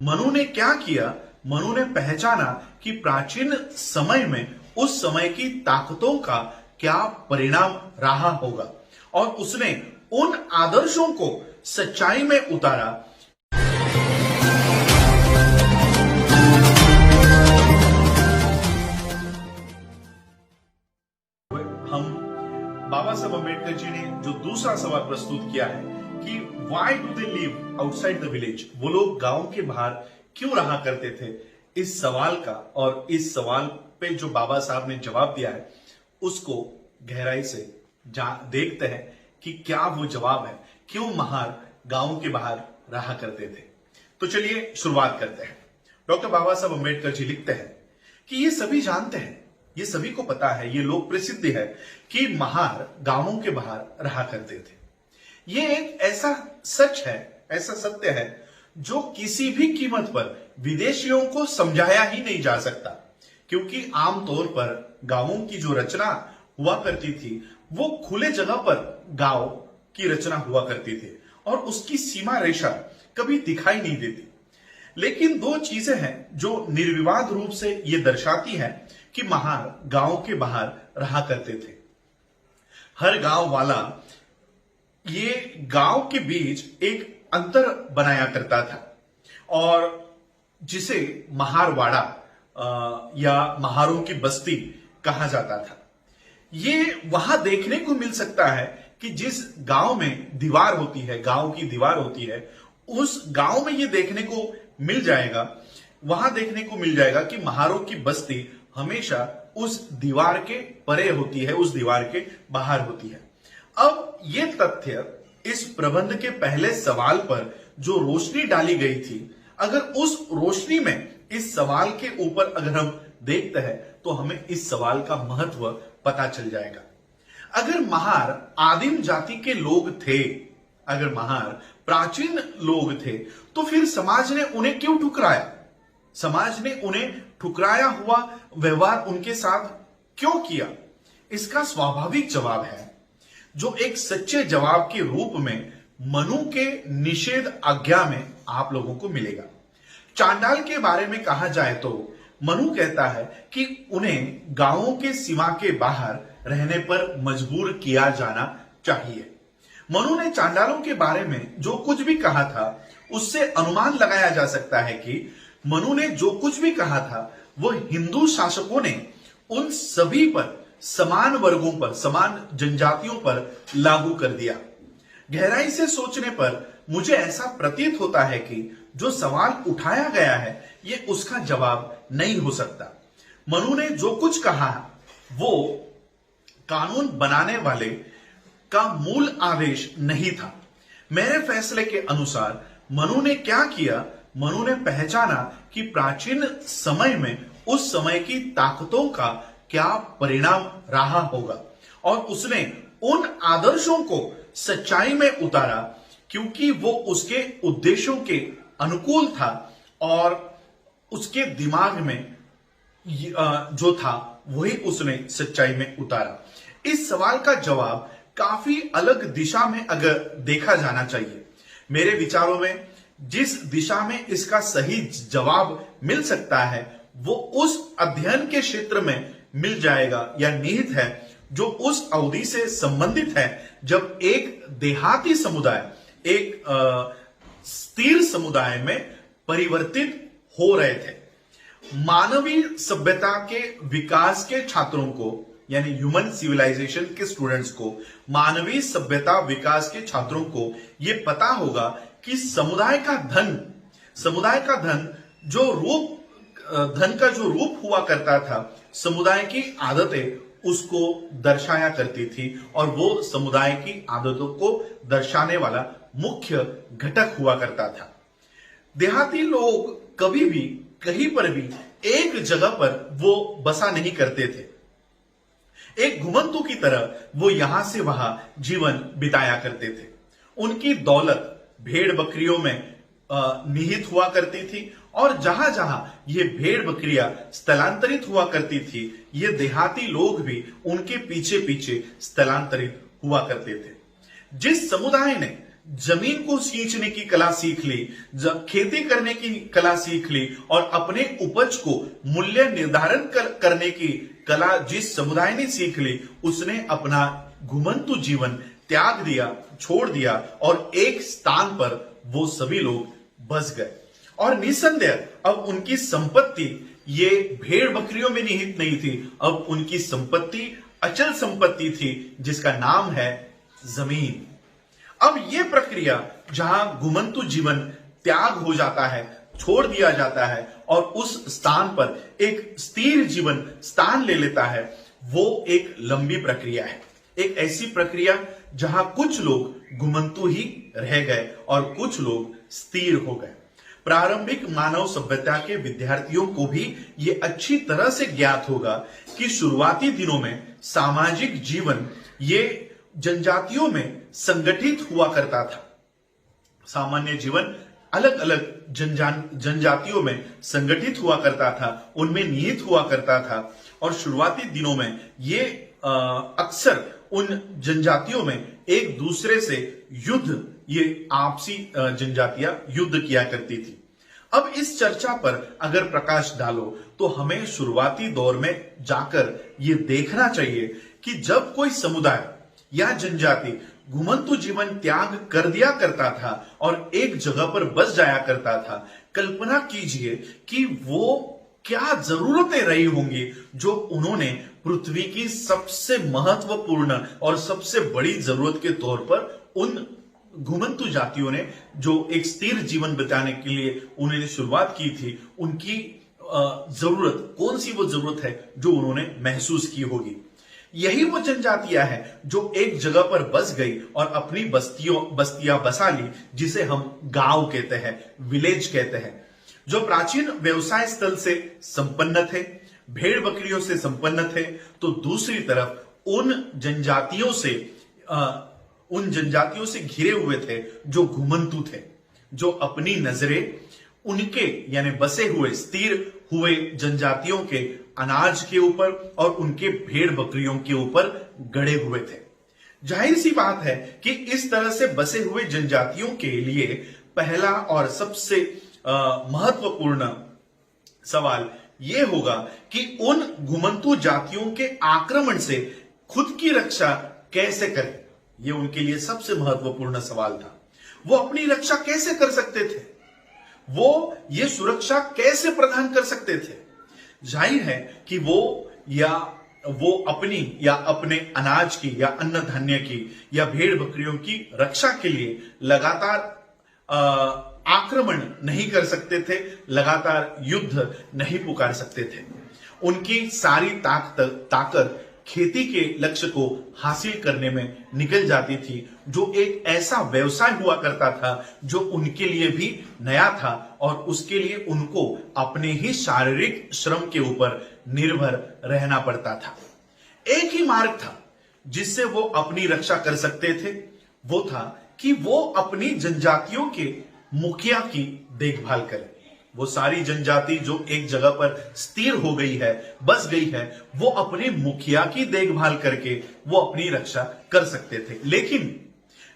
मनु ने क्या किया? मनु ने पहचाना कि प्राचीन समय में उस समय की ताकतों का क्या परिणाम रहा होगा और उसने उन आदर्शों को सच्चाई में उतारा। हम बाबा साहब अम्बेडकर जी ने जो दूसरा सवाल प्रस्तुत किया है कि why do they live outside the village, वो लोग गांव के बाहर क्यों रहा करते थे, इस सवाल का और इस सवाल पे जो बाबा साहब ने जवाब दिया है उसको गहराई से देखते हैं कि क्या वो जवाब है, क्यों महार गांव के बाहर रहा करते थे। तो चलिए शुरुआत करते हैं। डॉक्टर बाबा साहब अम्बेडकर जी लिखते हैं कि ये सभी जानते हैं, ये सभी को पता है, ये लोक प्रसिद्ध है कि महार गांवों के बाहर रहा करते थे। ये एक ऐसा सच है, ऐसा सत्य है जो किसी भी कीमत पर विदेशियों को समझाया ही नहीं जा सकता, क्योंकि आमतौर पर गांवों की जो रचना हुआ करती थी वो खुले जगह पर गांव की रचना हुआ करती थी और उसकी सीमा रेखा कभी दिखाई नहीं देती। लेकिन दो चीजें हैं जो निर्विवाद रूप से ये दर्शाती है कि महार गांव के बाहर रहा करते थे। हर गांव वाला ये गांव के बीच एक अंतर बनाया करता था और जिसे महारवाड़ा या महारों की बस्ती कहा जाता था। ये वहां देखने को मिल सकता है कि जिस गांव में दीवार होती है, गांव की दीवार होती है, उस गांव में ये देखने को मिल जाएगा, वहां देखने को मिल जाएगा कि महारों की बस्ती हमेशा उस दीवार के परे होती है, उस दीवार के बाहर होती है। अब ये तथ्य इस प्रबंध के पहले सवाल पर जो रोशनी डाली गई थी, अगर उस रोशनी में इस सवाल के ऊपर अगर हम देखते हैं तो हमें इस सवाल का महत्व पता चल जाएगा। अगर महार आदिम जाति के लोग थे, अगर महार प्राचीन लोग थे, तो फिर समाज ने उन्हें क्यों ठुकराया? समाज ने उन्हें ठुकराया हुआ व्यवहार उनके साथ क्यों किया? इसका स्वाभाविक जवाब है, जो एक सच्चे जवाब के रूप में मनु के निषेध आज्ञा में आप लोगों को मिलेगा। चांडाल के बारे में कहा जाए तो मनु कहता है कि उन्हें गांवों के सीमा के बाहर रहने पर मजबूर किया जाना चाहिए। मनु ने चांडालों के बारे में जो कुछ भी कहा था उससे अनुमान लगाया जा सकता है कि मनु ने जो कुछ भी कहा था वो हिंदू शासकों ने उन सभी पर, समान वर्गों पर, समान जनजातियों पर लागू कर दिया। गहराई से सोचने पर मुझे ऐसा प्रतीत होता है कि जो सवाल उठाया गया है ये उसका जवाब नहीं हो सकता। मनु ने जो कुछ कहा वो कानून बनाने वाले का मूल आदेश नहीं था। मेरे फैसले के अनुसार मनु ने क्या किया? मनु ने पहचाना कि प्राचीन समय में उस समय की ताकतों का क्या परिणाम रहा होगा और उसने उन आदर्शों को सच्चाई में उतारा, क्योंकि वो उसके उद्देश्यों के अनुकूल था और उसके दिमाग में जो था वही उसने सच्चाई में उतारा। इस सवाल का जवाब काफी अलग दिशा में अगर देखा जाना चाहिए। मेरे विचारों में जिस दिशा में इसका सही जवाब मिल सकता है वो उस अध्ययन के क्षेत्र में मिल जाएगा या निहित है जो उस अवधि से संबंधित है जब एक देहाती समुदाय एक स्थिर समुदाय में परिवर्तित हो रहे थे। मानवीय सभ्यता के विकास के छात्रों को, यानी ह्यूमन सिविलाइजेशन के स्टूडेंट्स को, मानवीय सभ्यता विकास के छात्रों को यह पता होगा कि समुदाय का धन जो रूप, धन का जो रूप हुआ करता था, समुदाय की आदतें उसको दर्शाया करती थी और वो समुदाय की आदतों को दर्शाने वाला मुख्य घटक हुआ करता था। देहाती लोग कभी भी कहीं पर भी एक जगह पर वो बसा नहीं करते थे। एक घुमंतु की तरह वो यहां से वहां जीवन बिताया करते थे। उनकी दौलत भेड़ बकरियों में निहित हुआ करती थी और जहां जहां ये भेड़ बकरियां स्थलांतरित हुआ करती थी, ये देहाती लोग भी उनके पीछे पीछे स्थलांतरित हुआ करते थे। जिस समुदाय ने जमीन को सींचने की कला सीख ली, खेती करने की कला सीख ली और अपने उपज को मूल्य निर्धारण करने की कला जिस समुदाय ने सीख ली, उसने अपना घुमंतु जीवन त्याग दिया, छोड़ दिया और एक स्थान पर वो सभी लोग बस गए। और निसंदेह अब उनकी संपत्ति ये भेड़ बकरियों में निहित नहीं थी, अब उनकी संपत्ति अचल संपत्ति थी जिसका नाम है जमीन। अब यह प्रक्रिया जहां घुमंतु जीवन त्याग हो जाता है, छोड़ दिया जाता है और उस स्थान पर एक स्थिर जीवन स्थान ले लेता है, वो एक लंबी प्रक्रिया है। एक ऐसी प्रक्रिया जहां कुछ लोग घुमंतु ही रह गए और कुछ लोग स्थिर हो गए। प्रारंभिक मानव सभ्यता के विद्यार्थियों को भी यह अच्छी तरह से ज्ञात होगा कि शुरुआती दिनों में सामाजिक जीवन ये जनजातियों में संगठित हुआ करता था। सामान्य जीवन अलग अलग जनजातियों में संगठित हुआ करता था, उनमें निहित हुआ करता था और शुरुआती दिनों में ये अक्सर उन जनजातियों में एक दूसरे से युद्ध, ये आपसी जनजातियां युद्ध किया करती थी। अब इस चर्चा पर अगर प्रकाश डालो तो हमें शुरुआती दौर में जाकर ये देखना चाहिए कि जब कोई समुदाय या जनजाति घुमंतु जीवन त्याग कर दिया करता था और एक जगह पर बस जाया करता था, कल्पना कीजिए कि वो क्या जरूरतें रही होंगी जो उन्होंने पृथ्वी की सबसे महत्वपूर्ण और सबसे बड़ी जरूरत के तौर पर उन घुमंतु जातियों ने जो एक स्थिर जीवन बिताने के लिए उन्होंने शुरुआत की थी, उनकी जरूरत कौन सी वो जरूरत है जो उन्होंने महसूस की होगी। यही वो जनजातियां हैं जो एक जगह पर बस गई और अपनी बस्तियां बसा ली, जिसे हम गांव कहते हैं, विलेज कहते हैं, जो प्राचीन व्यवसाय स्थल से संपन्न थे, भेड़ बकरियों से संपन्न थे, तो दूसरी तरफ उन जनजातियों से घिरे हुए थे जो घुमंतु थे, जो अपनी नजरें उनके यानी बसे हुए स्थिर हुए जनजातियों के अनाज के ऊपर और उनके भेड़ बकरियों के ऊपर गड़े हुए थे। जाहिर सी बात है कि इस तरह से बसे हुए जनजातियों के लिए पहला और सबसे महत्वपूर्ण सवाल यह होगा कि उन घुमंतु जातियों के आक्रमण से खुद की रक्षा कैसे करें। यह उनके लिए सबसे महत्वपूर्ण सवाल था। वो अपनी रक्षा कैसे कर सकते थे, वो ये सुरक्षा कैसे प्रदान कर सकते थे। जाहिर है कि वो अपनी या अपने अनाज की या अन्न धान्य की या भेड़ बकरियों की रक्षा के लिए लगातार आक्रमण नहीं कर सकते थे, लगातार युद्ध नहीं पुकार सकते थे। उनकी सारी ताकत खेती के लक्ष्य को हासिल करने में निकल जाती थी, जो एक ऐसा व्यवसाय हुआ करता था जो उनके लिए भी नया था और उसके लिए उनको अपने ही शारीरिक श्रम के ऊपर निर्भर रहना पड़ता था। एक ही मार्ग था जिससे वो अपनी रक्षा कर सकते थे, वो था कि वो अपनी जनजातियों के मुखिया की देखभाल करें। वो सारी जनजाति जो एक जगह पर स्थिर हो गई है, बस गई है, वो अपने मुखिया की देखभाल करके वो अपनी रक्षा कर सकते थे।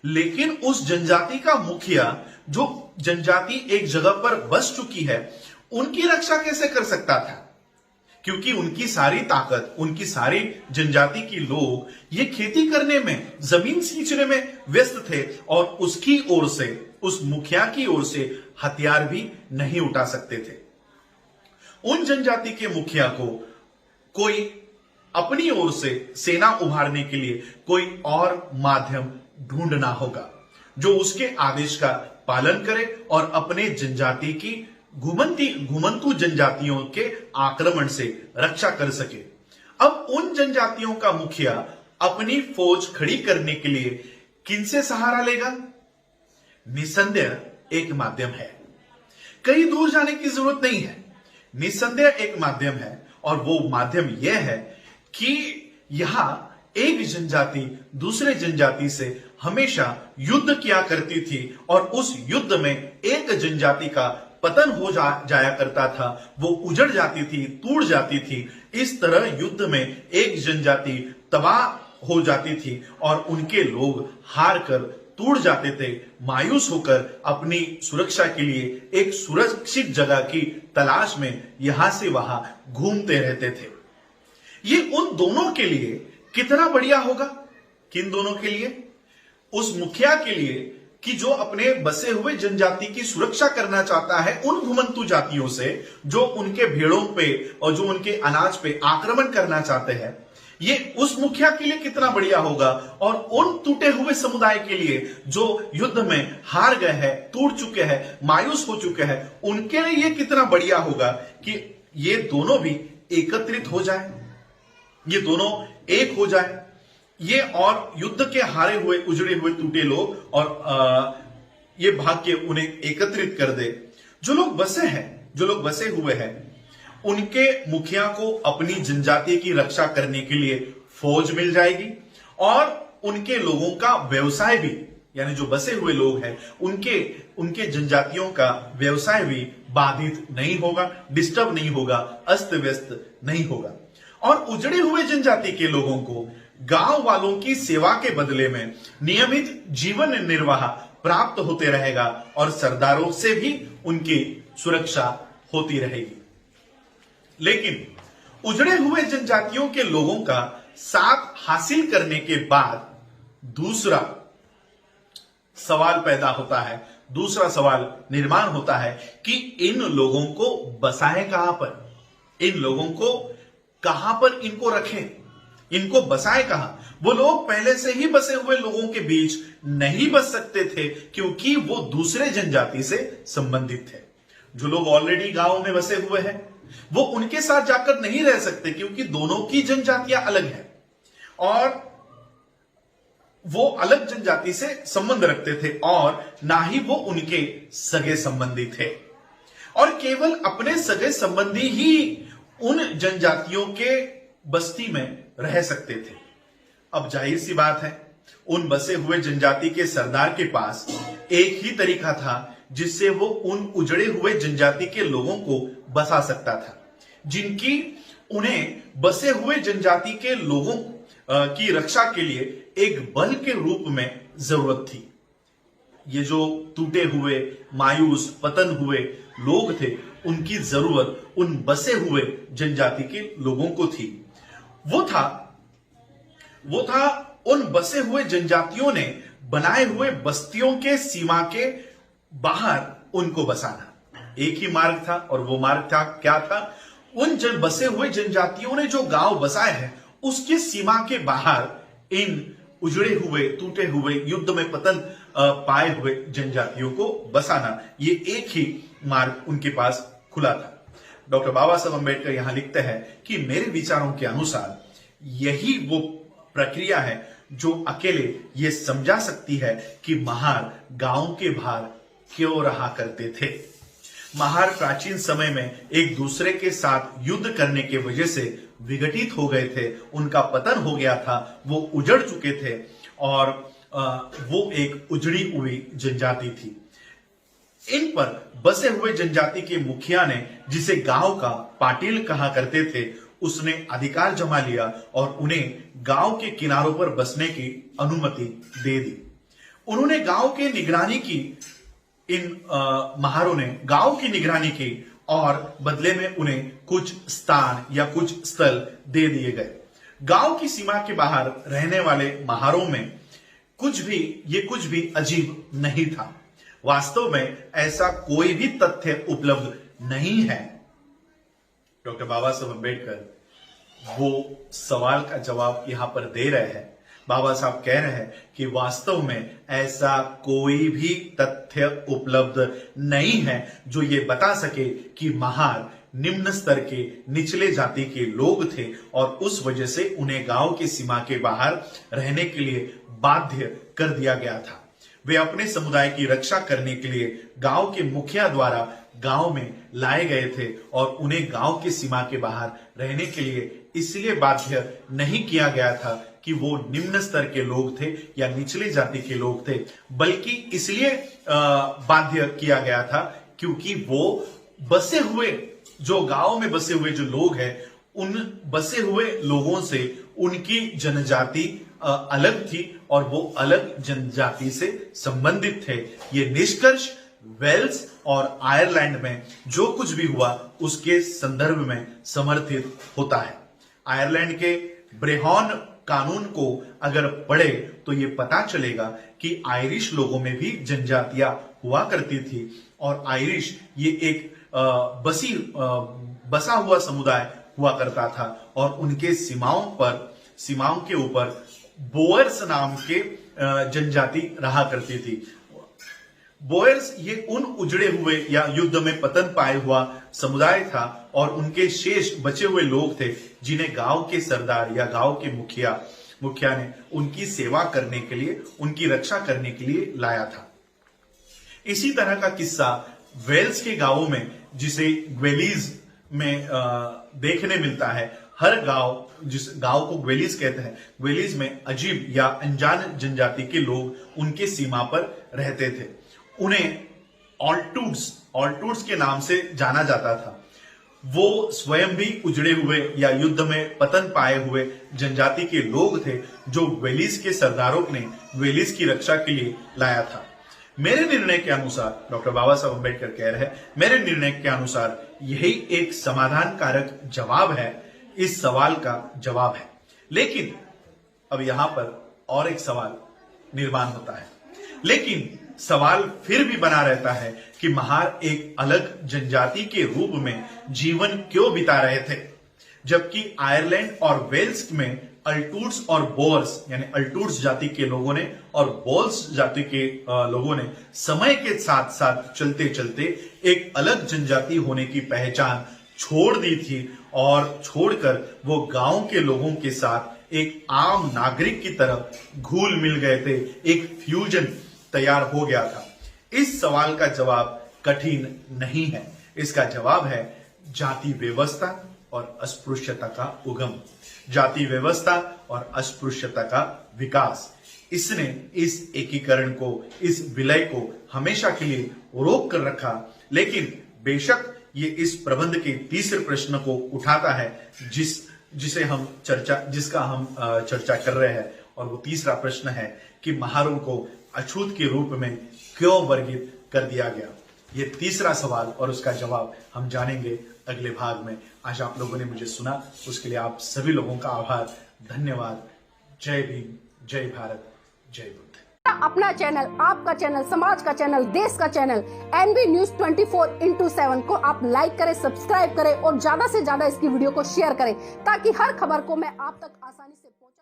लेकिन उस जनजाति का मुखिया, जो जनजाति एक जगह पर बस चुकी है, उनकी रक्षा कैसे कर सकता था? क्योंकि उनकी सारी ताकत, उनकी सारी जनजाति की लोग ये खेती करने में, जमीन सींचने में व्यस्त थे और उसकी ओर से, उस मुखिया की ओर से हथियार भी नहीं उठा सकते थे। उन जनजाति के मुखिया को कोई अपनी ओर से सेना उभारने के लिए कोई और माध्यम ढूंढना होगा जो उसके आदेश का पालन करे और अपने जनजाति की घुमंतु जनजातियों के आक्रमण से रक्षा कर सके। अब उन जनजातियों का मुखिया अपनी फौज खड़ी करने के लिए किनसे सहारा लेगा? निसंदेह एक माध्यम है, कहीं दूर जाने की जरूरत नहीं है। निसंदेह एक माध्यम है और वो माध्यम यह है कि यहां एक जनजाति दूसरे जनजाति से हमेशा युद्ध किया करती थी और उस युद्ध में एक जनजाति का पतन हो जाया करता था, वो उजड़ जाती थी, टूट जाती थी। इस तरह युद्ध में एक जनजाति तबाह हो जाती थी और उनके लोग हार कर टूट जाते थे, मायूस होकर अपनी सुरक्षा के लिए एक सुरक्षित जगह की तलाश में यहां से वहां घूमते रहते थे। ये उन दोनों के लिए कितना बढ़िया होगा। किन दोनों के लिए? उस मुखिया के लिए कि जो अपने बसे हुए जनजाति की सुरक्षा करना चाहता है उन घुमंतु जातियों से जो उनके भेड़ों पे और जो उनके अनाज पे आक्रमण करना चाहते हैं। ये उस मुखिया के लिए कितना बढ़िया होगा, और उन टूटे हुए समुदाय के लिए जो युद्ध में हार गए हैं, टूट चुके हैं, मायूस हो चुके हैं, उनके लिए ये कितना बढ़िया होगा कि ये दोनों भी एकत्रित हो जाए, ये दोनों एक हो जाए, ये और युद्ध के हारे हुए, उजड़े हुए, टूटे लोग और ये भाग के उन्हें एकत्रित कर दे। जो लोग बसे हुए हैं, उनके मुखिया को अपनी जनजाति की रक्षा करने के लिए फौज मिल जाएगी और उनके लोगों का व्यवसाय भी, यानी जो बसे हुए लोग हैं उनके जनजातियों का व्यवसाय भी बाधित नहीं होगा, डिस्टर्ब नहीं होगा, अस्त व्यस्त नहीं होगा। और उजड़े हुए जनजाति के लोगों को गांव वालों की सेवा के बदले में नियमित जीवन निर्वाह प्राप्त होते रहेगा और सरदारों से भी उनकी सुरक्षा होती रहेगी। लेकिन उजड़े हुए जनजातियों के लोगों का साथ हासिल करने के बाद दूसरा सवाल पैदा होता है, दूसरा सवाल निर्माण होता है कि इन लोगों को बसाएं कहां पर, इन लोगों को कहां पर इनको रखें, इनको बसाएं कहां। वो लोग पहले से ही बसे हुए लोगों के बीच नहीं बस सकते थे क्योंकि वो दूसरे जनजाति से संबंधित थे। जो लोग ऑलरेडी गांव में बसे हुए हैं वो उनके साथ जाकर नहीं रह सकते क्योंकि दोनों की जनजातियां अलग हैं और वो अलग जनजाति से संबंध रखते थे और ना ही वो उनके सगे संबंधी थे, और केवल अपने सगे संबंधी ही उन जनजातियों के बस्ती में रह सकते थे। अब जाहिर सी बात है, उन बसे हुए जनजाति के सरदार के पास एक ही तरीका था जिससे वो उन उजड़े हुए जनजाति के लोगों को बसा सकता था, जिनकी उन्हें बसे हुए जनजाति के लोगों की रक्षा के लिए एक बल के रूप में जरूरत थी। ये जो टूटे हुए, मायूस, पतन हुए लोग थे, उनकी जरूरत उन बसे हुए जनजाति के लोगों को थी। वो था उन बसे हुए जनजातियों ने बनाए हुए बस्तियों के सीमा के बाहर उनको बसाना। एक ही मार्ग था और वो मार्ग था, क्या था? उन बसे हुए जनजातियों ने जो गांव बसाए हैं उसके सीमा के बाहर इन उजड़े हुए, टूटे हुए, युद्ध में पतन पाए हुए जनजातियों को बसाना, ये एक ही मार्ग उनके पास खुला था। डॉक्टर बाबा साहब अम्बेडकर यहां लिखते हैं कि मेरे विचारों के अनुसार यही वो प्रक्रिया है जो अकेले ये समझा सकती है कि महार गांव के बाहर क्यों रहा करते थे। महार प्राचीन समय में एक दूसरे के साथ युद्ध करने के वजह से विघटित हो गए थे, उनका पतन हो गया था, वो उजड़ चुके थे और वो एक उजड़ी हुई जनजाति थी। इन पर बसे हुए जनजाति के मुखिया ने, जिसे गांव का पाटिल कहा करते थे, उसने अधिकार जमा लिया और उन्हें गांव के किनारों पर बसने की अनुमति दे दी। उन्होंने गांव की निगरानी की, इन महारों ने गांव की निगरानी की और बदले में उन्हें कुछ स्थान या कुछ स्थल दे दिए गए। गांव की सीमा के बाहर रहने वाले महारों में कुछ भी अजीब नहीं था। वास्तव में ऐसा कोई भी तथ्य उपलब्ध नहीं है। डॉक्टर बाबा साहब अम्बेडकर वो सवाल का जवाब यहां पर दे रहे हैं। बाबा साहब कह रहे हैं कि वास्तव में ऐसा कोई भी तथ्य उपलब्ध नहीं है जो ये बता सके कि महार निम्न स्तर के, निचले जाति के लोग थे और उस वजह से उन्हें गांव की सीमा के बाहर रहने के लिए बाध्य कर दिया गया था। वे अपने समुदाय की रक्षा करने के लिए गांव के मुखिया द्वारा गांव में लाए गए थे और उन्हें गांव की सीमा के बाहर रहने के लिए इसलिए बाध्य नहीं किया गया था कि वो निम्न स्तर के लोग थे या निचली जाति के लोग थे, बल्कि इसलिए बाध्य किया गया था क्योंकि वो बसे हुए, जो गांव में बसे हुए जो लोग हैं, उन बसे हुए लोगों से उनकी जनजाति अलग थी और वो अलग जनजाति से संबंधित थे। ये निष्कर्ष वेल्स और आयरलैंड में जो कुछ भी हुआ उसके संदर्भ में समर्थित होता है। आयरलैंड के ब्रेहॉन कानून को अगर पढ़े तो ये पता चलेगा कि आयरिश लोगों में भी जनजातियां हुआ करती थी और आयरिश ये एक बसा हुआ समुदाय हुआ करता था और उनके सीमाओं के ऊपर बोअर्स नाम के जनजाति रहा करती थी। बोअर्स ये उन उजड़े हुए या युद्ध में पतन पाए हुआ समुदाय था और उनके शेष बचे हुए लोग थे जिन्हें गांव के सरदार या गांव के मुखिया ने उनकी सेवा करने के लिए, उनकी रक्षा करने के लिए लाया था। इसी तरह का किस्सा वेल्स के गांवों में, जिसे ग्वेलीज में देखने मिलता है। हर गांव, जिस गांव को ग्वेलीज कहते हैं, ग्वेलीज में अजीब या अनजान जनजाति के लोग उनके सीमा पर रहते थे। उन्हें ऑल्टूड्स के नाम से जाना जाता था। वो स्वयं भी उजड़े हुए या युद्ध में पतन पाए हुए जनजाति के लोग थे जो ग्वेलीज के सरदारों ने ग्वेलीज की रक्षा के लिए लाया था। मेरे निर्णय के अनुसार, डॉक्टर बाबा साहब अम्बेडकर कह रहे हैं, मेरे निर्णय के अनुसार यही एक समाधान कारक जवाब है, इस सवाल का जवाब है। लेकिन अब यहां पर और एक सवाल निर्माण होता है, लेकिन सवाल फिर भी बना रहता है कि महार एक अलग जनजाति के रूप में जीवन क्यों बिता रहे थे, जबकि आयरलैंड और वेल्स में अल्टूड्स और बोअर्स यानी अल्टूड्स जाति के लोगों ने और बोल्स जाति के लोगों ने समय के साथ साथ चलते चलते एक अलग जनजाति होने की पहचान छोड़ दी थी और छोड़कर वो गांव के लोगों के साथ एक आम नागरिक की तरह घुल मिल गए थे, एक फ्यूजन तैयार हो गया था। इस सवाल का जवाब कठिन नहीं है, इसका जवाब है जाति व्यवस्था और अस्पृश्यता का उगम, जाति व्यवस्था और अस्पृश्यता का विकास। इसने इस एकीकरण को, इस विलय को हमेशा के लिए रोक कर रखा। लेकिन बेशक ये इस प्रबंध के तीसरे प्रश्न को उठाता है जिसका हम चर्चा कर रहे हैं, और वो तीसरा प्रश्न है कि महारों को अछूत के रूप में क्यों वर्गित कर दिया गया। ये तीसरा सवाल और उसका जवाब हम जानेंगे अगले भाग में। आज आप लोगों ने मुझे सुना, उसके लिए आप सभी लोगों का आभार, धन्यवाद। जय भीम, जय भारत, जय बुद्ध। अपना चैनल, आपका चैनल, समाज का चैनल, देश का चैनल एनबी न्यूज 24/7 को आप लाइक करें, सब्सक्राइब करें और ज्यादा से ज्यादा इसकी वीडियो को शेयर करें ताकि हर खबर को मैं आप तक आसानी से पहुंचा